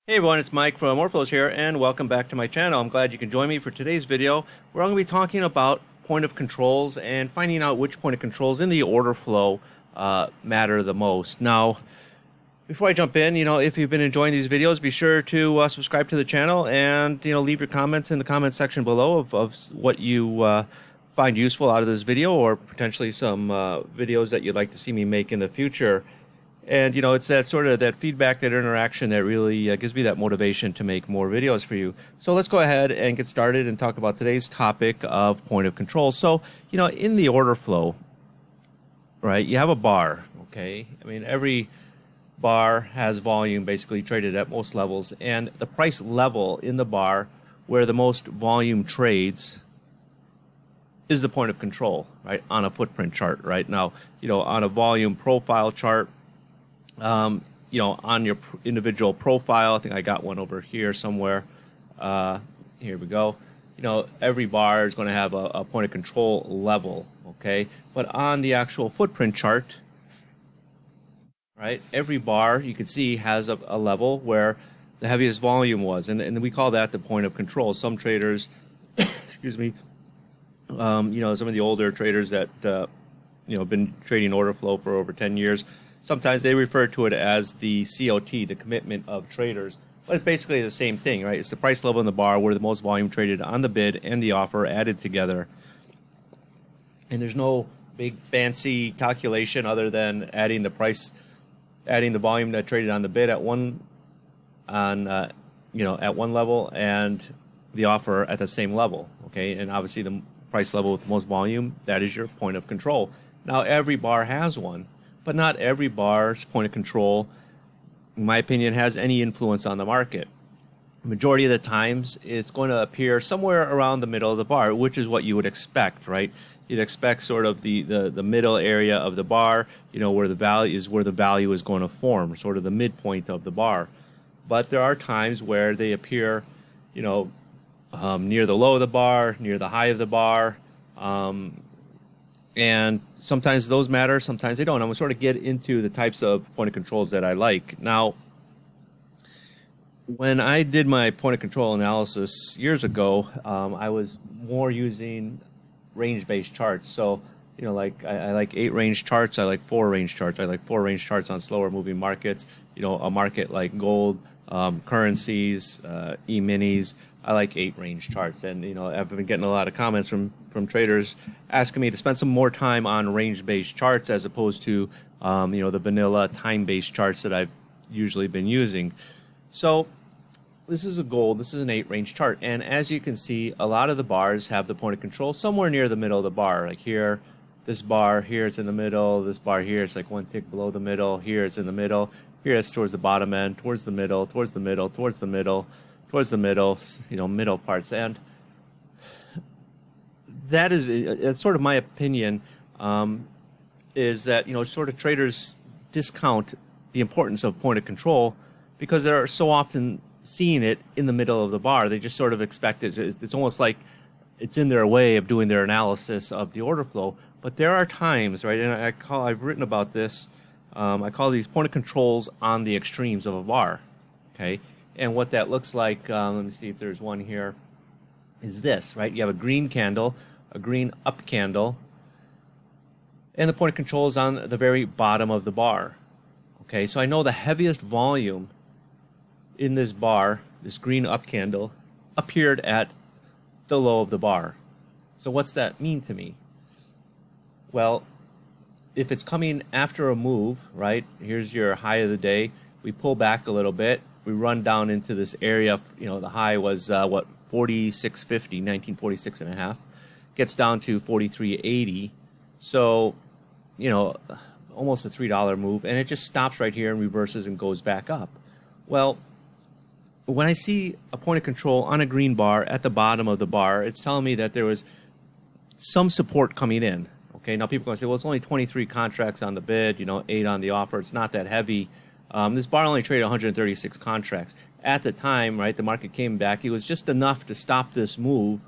Hey everyone, it's Mike from Orderflows here, and welcome back to my channel. I'm glad you can join me for today's video, where I'm going to be talking about point of controls and finding out which point of controls in the order flow matter the most. Now, before I jump in, if you've been enjoying these videos, be sure to subscribe to the channel and, leave your comments in the comment section below of what you find useful out of this video, or potentially some videos that you'd like to see me make in the future. And, it's that sort of that feedback, that interaction that really gives me that motivation to make more videos for you. So let's go ahead and get started and talk about today's topic of point of control. So, in the order flow, right, you have a bar, okay? I mean, every bar has volume basically traded at most levels. And the price level in the bar where the most volume trades is the point of control, right, on a footprint chart right now. On a volume profile chart, on your individual profile, I think I got one over here somewhere. Here we go. Every bar is going to have a point of control level, okay? But on the actual footprint chart, right, every bar you can see has a level where the heaviest volume was, and we call that the point of control. Some traders, excuse me, some of the older traders that have been trading order flow for over 10 years. Sometimes they refer to it as the COT, the commitment of traders. But it's basically the same thing, right? It's the price level in the bar where the most volume traded on the bid and the offer added together. And there's no big fancy calculation other than adding the volume that traded on the bid at one level and the offer at the same level, okay? And obviously the price level with the most volume, that is your point of control. Now every bar has one, but not every bar's point of control, in my opinion, has any influence on the market. The majority of the times, it's going to appear somewhere around the middle of the bar, which is what you would expect, right? You'd expect sort of the middle area of the bar, where the value is going to form, sort of the midpoint of the bar. But there are times where they appear, near the low of the bar, near the high of the bar, and sometimes those matter, sometimes they don't. I'm going to sort of get into the types of point of controls that I like. Now, when I did my point of control analysis years ago, I was more using range-based charts. So, I like 8 range charts. I like 4 range charts. I like 4 range charts on slower moving markets. A market like gold, currencies, E-minis. I like 8 range charts, and I've been getting a lot of comments from traders asking me to spend some more time on range-based charts as opposed to the vanilla time-based charts that I've usually been using. So this is an 8 range chart, and as you can see, a lot of the bars have the point of control somewhere near the middle of the bar. Like here, this bar here, it's in the middle. This bar here, it's like one tick below the middle. Here, it's in the middle. Here, it's towards the bottom end, towards the middle, towards the middle, towards the middle, towards the middle, middle parts. And that is, it's sort of my opinion, is that, sort of traders discount the importance of point of control because they're so often seeing it in the middle of the bar. They just sort of expect it. It's almost like it's in their way of doing their analysis of the order flow. But there are times, right, and I've written about this, I call these point of controls on the extremes of a bar, okay? And what that looks like, let me see if there's one here, is this, right? You have a green candle, a green up candle, and the point of control is on the very bottom of the bar, okay? So I know the heaviest volume in this bar, this green up candle, appeared at the low of the bar. So what's that mean to me? Well, if it's coming after a move, right? Here's your high of the day. We pull back a little bit. We run down into this area. The high was 46.50, 1946 and a half. Gets down to 43.80. So, almost a $3 move, and it just stops right here and reverses and goes back up. Well, when I see a point of control on a green bar at the bottom of the bar, it's telling me that there was some support coming in. Okay, now people are going to say, well, it's only 23 contracts on the bid, 8 on the offer. It's not that heavy. This bar only traded 136 contracts. At the time, right, the market came back. It was just enough to stop this move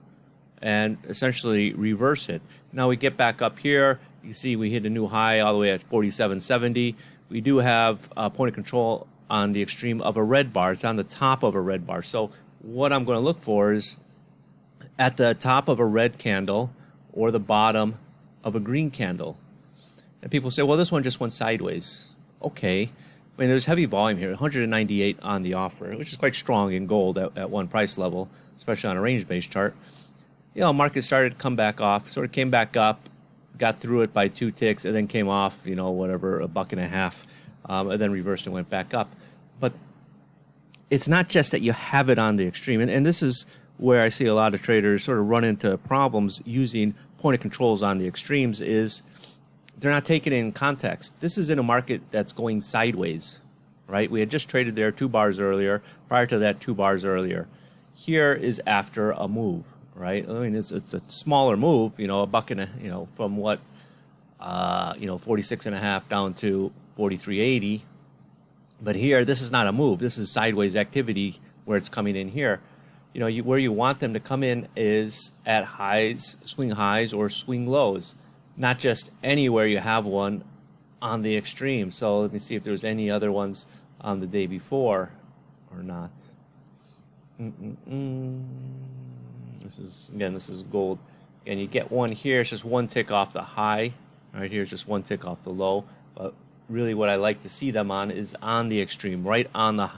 and essentially reverse it. Now we get back up here. You see we hit a new high all the way at 47.70. We do have a point of control on the extreme of a red bar. It's on the top of a red bar. So what I'm going to look for is at the top of a red candle or the bottom of a green candle. And people say, well, this one just went sideways. Okay. I mean, there's heavy volume here, 198 on the offer, which is quite strong in gold at one price level, especially on a range-based chart. You know, market started to come back off, sort of came back up, got through it by 2 ticks, and then came off, you know, whatever, $1.50, and then reversed and went back up. But it's not just that you have it on the extreme, and this is where I see a lot of traders sort of run into problems using point of controls on the extremes is they're not taking it in context. This is in a market that's going sideways, right? We had just traded there 2 bars earlier. Prior to that, 2 bars earlier. Here is after a move, right? I mean, it's a smaller move, you know, $1, you know, from what, you know, 46.5 down to 43.80. But here, this is not a move. This is sideways activity where it's coming in here. You know, where you want them to come in is at highs, swing highs, or swing lows. Not just anywhere you have one on the extreme. So let me see if there's any other ones on the day before or not. This is gold. And you get one here, it's just 1 tick off the high. Right here is just 1 tick off the low. But really what I like to see them on is on the extreme, right on the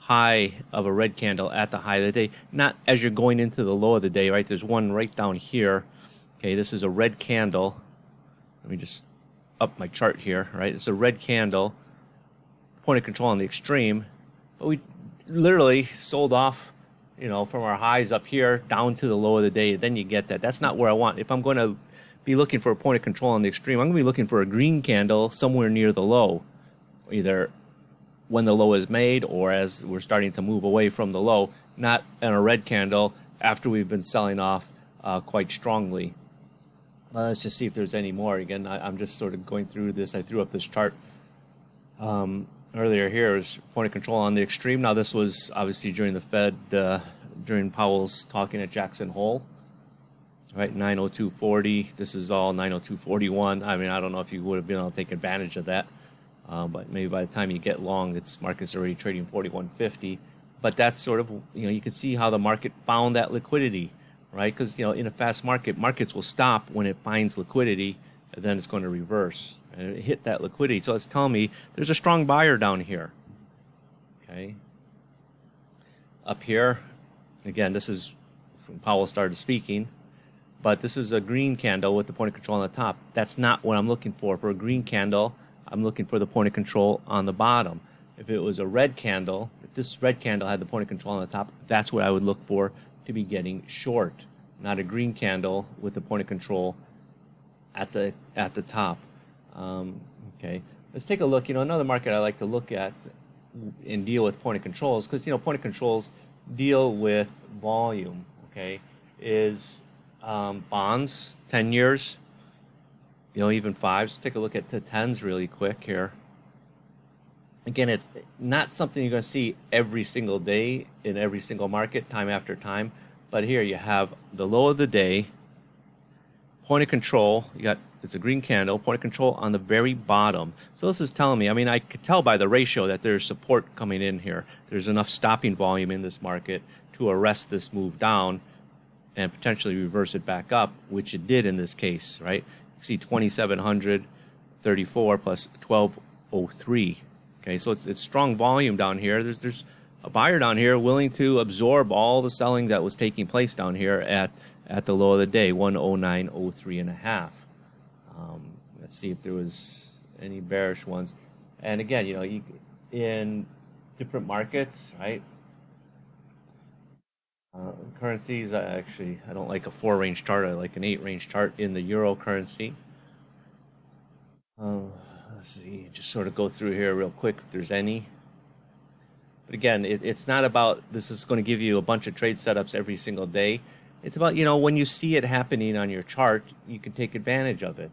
high of a red candle at the high of the day. Not as you're going into the low of the day, right? There's one right down here. Okay, this is a red candle. Let me just up my chart here, right? It's a red candle, point of control on the extreme, but we literally sold off, you know, from our highs up here down to the low of the day. Then you get that. That's not where I want. If I'm going to be looking for a point of control on the extreme, I'm going to be looking for a green candle somewhere near the low, either when the low is made or as we're starting to move away from the low, not in a red candle after we've been selling off quite strongly. Well, let's just see if there's any more. Again, I'm just sort of going through this. I threw up this chart earlier here. Is point of control on the extreme. Now, this was obviously during the Fed, during Powell's talking at Jackson Hole, right? 902.40. This is all 902.41. I mean, I don't know if you would have been able to take advantage of that, but maybe by the time you get long, market's already trading 41.50. But that's sort of, you know, you can see how the market found that liquidity. Right, because you know, in a fast market, markets will stop when it finds liquidity, and then it's going to reverse and it hit that liquidity. So it's telling me there's a strong buyer down here. Okay, up here, again, this is when Powell started speaking, but this is a green candle with the point of control on the top. That's not what I'm looking for. For a green candle, I'm looking for the point of control on the bottom. If it was a red candle, if this red candle had the point of control on the top, that's what I would look for to be getting short, not a green candle with the point of control at the top. Okay, let's take a look. You know, another market I like to look at and deal with point of controls, because you know, point of controls deal with volume. Okay, is bonds, 10 years, you know, even 5s. Take a look at the 10s really quick here. Again, it's not something you're going to see every single day in every single market, time after time. But here you have the low of the day, point of control. It's a green candle, point of control on the very bottom. So this is telling me, I mean, I could tell by the ratio that there's support coming in here. There's enough stopping volume in this market to arrest this move down and potentially reverse it back up, which it did in this case, right? You see 2,734 plus 1,203. Okay, so it's strong volume down here. There's a buyer down here willing to absorb all the selling that was taking place down here at the low of the day, 109.03.5. Let's see if there was any bearish ones. And again, you know, in different markets, right? Currencies, I don't like a 4-range chart. I like an 8-range chart in the euro currency. Let's see, just sort of go through here real quick if there's any. But again, it's not about this is going to give you a bunch of trade setups every single day. It's about, you know, when you see it happening on your chart, you can take advantage of it.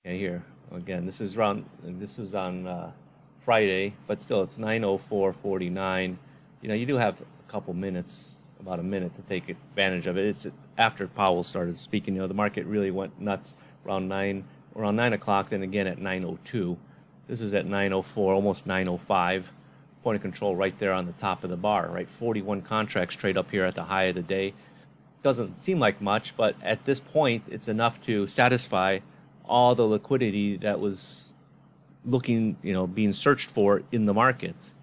Okay, here again, this is on Friday, but still it's 9:04:49. You know, you do have a couple minutes, about a minute to take advantage of it. It's after Powell started speaking. You know, the market really went nuts around 9 o'clock, then again at 9:02. This is at 904, almost 905. Point of control right there on the top of the bar, right? 41 contracts trade up here at the high of the day. Doesn't seem like much, but at this point, it's enough to satisfy all the liquidity that was looking, being searched for in the market,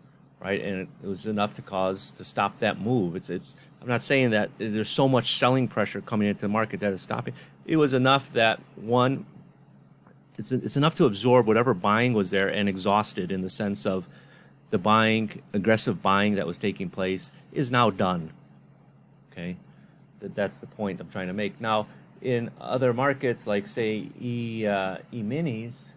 right? And it was enough to stop that move. I'm not saying that there's so much selling pressure coming into the market that is stopping. It was enough that it's enough to absorb whatever buying was there and exhaust it, in the sense of the aggressive buying that was taking place is now done. Okay, that's the point I'm trying to make. Now, in other markets, like say E-minis,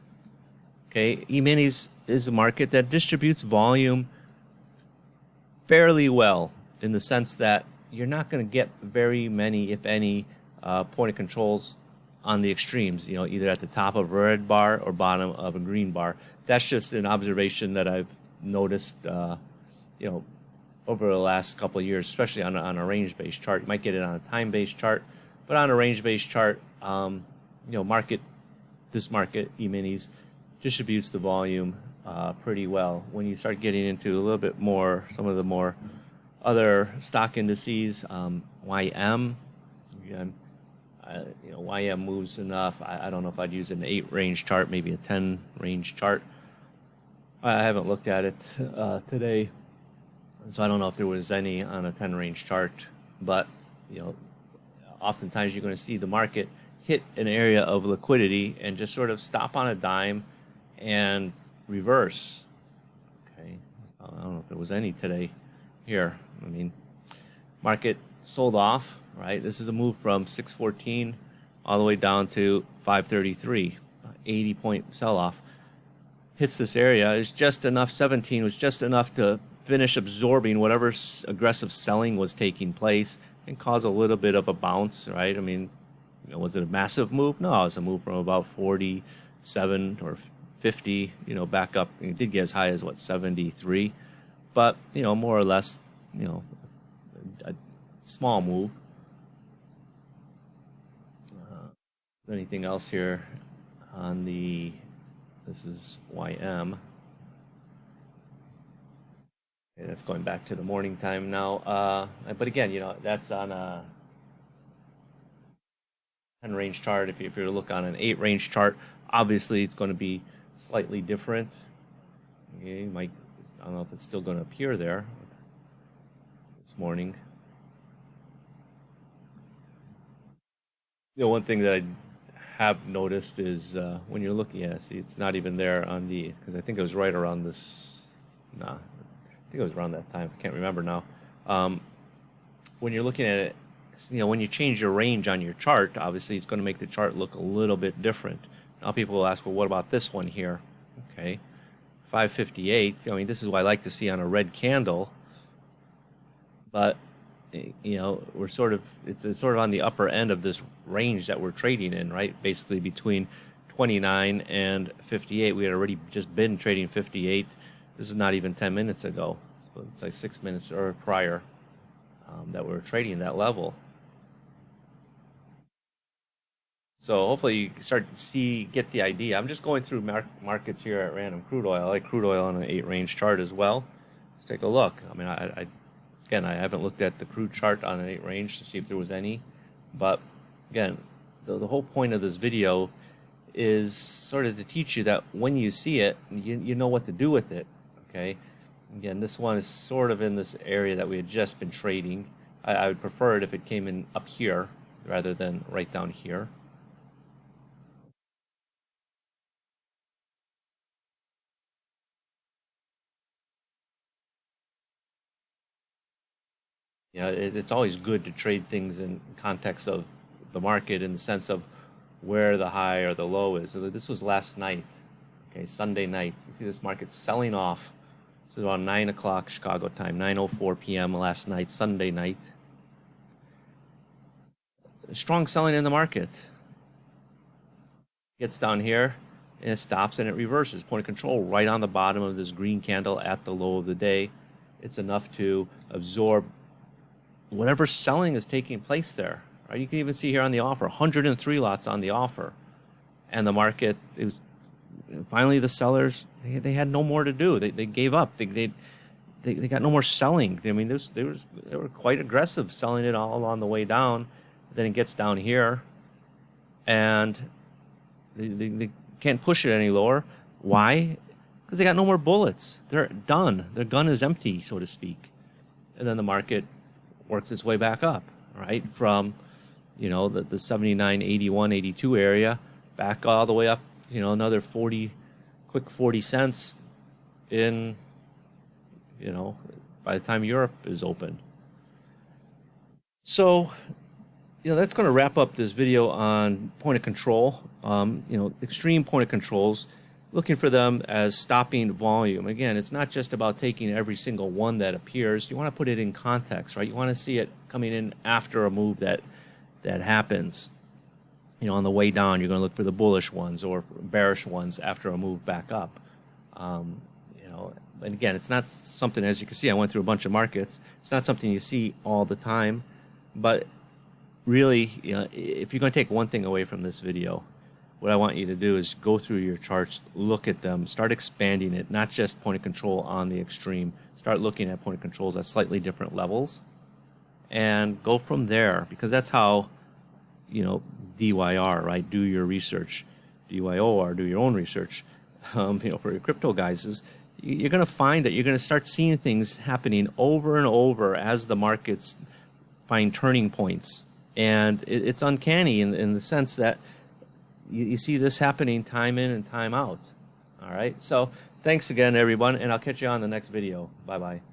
okay, E-minis is a market that distributes volume fairly well, in the sense that you're not going to get very many, if any, point of controls on the extremes, either at the top of a red bar or bottom of a green bar. That's just an observation that I've noticed, over the last couple of years, especially on a range-based chart. You might get it on a time-based chart, but on a range-based chart, this market, E-minis, distributes the volume pretty well. When you start getting into a little bit more, some of the more other stock indices, YM, YM moves enough. I don't know if I'd use an 8-range chart, maybe a 10-range chart. I haven't looked at it today, so I don't know if there was any on a 10-range chart. But oftentimes you're going to see the market hit an area of liquidity and just sort of stop on a dime and reverse. Okay, I don't know if there was any today here. I mean, market sold off, right? This is a move from 614 all the way down to 533, 80-point sell-off. Hits this area is just enough. 17 was just enough to finish absorbing whatever aggressive selling was taking place and cause a little bit of a bounce, right? I mean, was it a massive move? No, it was a move from about 47 or 50, back up. It did get as high as 73, but more or less, a small move. Anything else here on this is YM. Okay, that's going back to the morning time now. But again, that's on a 10-range chart. If you were to look on an 8-range chart, obviously it's going to be slightly different. You might, I don't know if it's still going to appear there this morning. One thing that I have noticed is when you're looking at it, see, it's not even there on because I think it was right around this, I think it was around that time, I can't remember now. When you're looking at it, when you change your range on your chart, obviously it's going to make the chart look a little bit different. Now people will ask, well, what about this one here? Okay, 558, I mean, this is what I like to see on a red candle, but we're sort of, it's sort of on the upper end of this range that we're trading in, right? Basically between 29 and 58. We had already just been trading 58. This is not even 10 minutes ago. So it's like 6 minutes or prior that we were trading that level. So hopefully you start to get the idea. I'm just going through markets here at random. Crude oil. I like crude oil on an 8-range chart as well. Let's take a look. I mean, Again, I haven't looked at the crude chart on an 8-range to see if there was any. But again, the whole point of this video is sort of to teach you that when you see it, you know what to do with it. Okay. Again, this one is sort of in this area that we had just been trading. I would prefer it if it came in up here rather than right down here. It's always good to trade things in context of the market, in the sense of where the high or the low is. So this was last night, okay, Sunday night. You see this market selling off. So around 9 o'clock Chicago time, 9:04 p.m. last night, Sunday night. Strong selling in the market. Gets down here and it stops and it reverses. Point of control right on the bottom of this green candle at the low of the day. It's enough to absorb whatever selling is taking place there. Right? You can even see here on the offer, 103 lots on the offer. And the market, it was finally the sellers, they had no more to do. They gave up. They got no more selling. I mean, they were quite aggressive selling it all on the way down. Then it gets down here, and they can't push it any lower. Why? Because they got no more bullets. They're done. Their gun is empty, so to speak. And then the market works its way back up, right? From, you know, the 79, 81, 82 area back all the way up, you know, another 40 cents in, you know, by the time Europe is open. So, you know, that's going to wrap up this video on point of control. You know, extreme point of controls, looking for them as stopping volume. Again, it's not just about taking every single one that appears. You want to put it in context, right? You want to see it coming in after a move that happens. You know, on the way down, you're going to look for the bullish ones or bearish ones after a move back up. You know, and again, it's not something, as you can see, I went through a bunch of markets. It's not something you see all the time, but really, you know, if you're going to take one thing away from this video, what I want you to do is go through your charts, look at them, start expanding it, not just point of control on the extreme. Start looking at point of controls at slightly different levels and go from there, because that's how, you know, DYR, right? Do your research. DYOR, do your own research. You know, for your crypto guys, is you're going to find that you're going to start seeing things happening over and over as the markets find turning points. And it's uncanny in the sense that you see this happening time in and time out. All right. So thanks again, everyone. And I'll catch you on the next video. Bye-bye.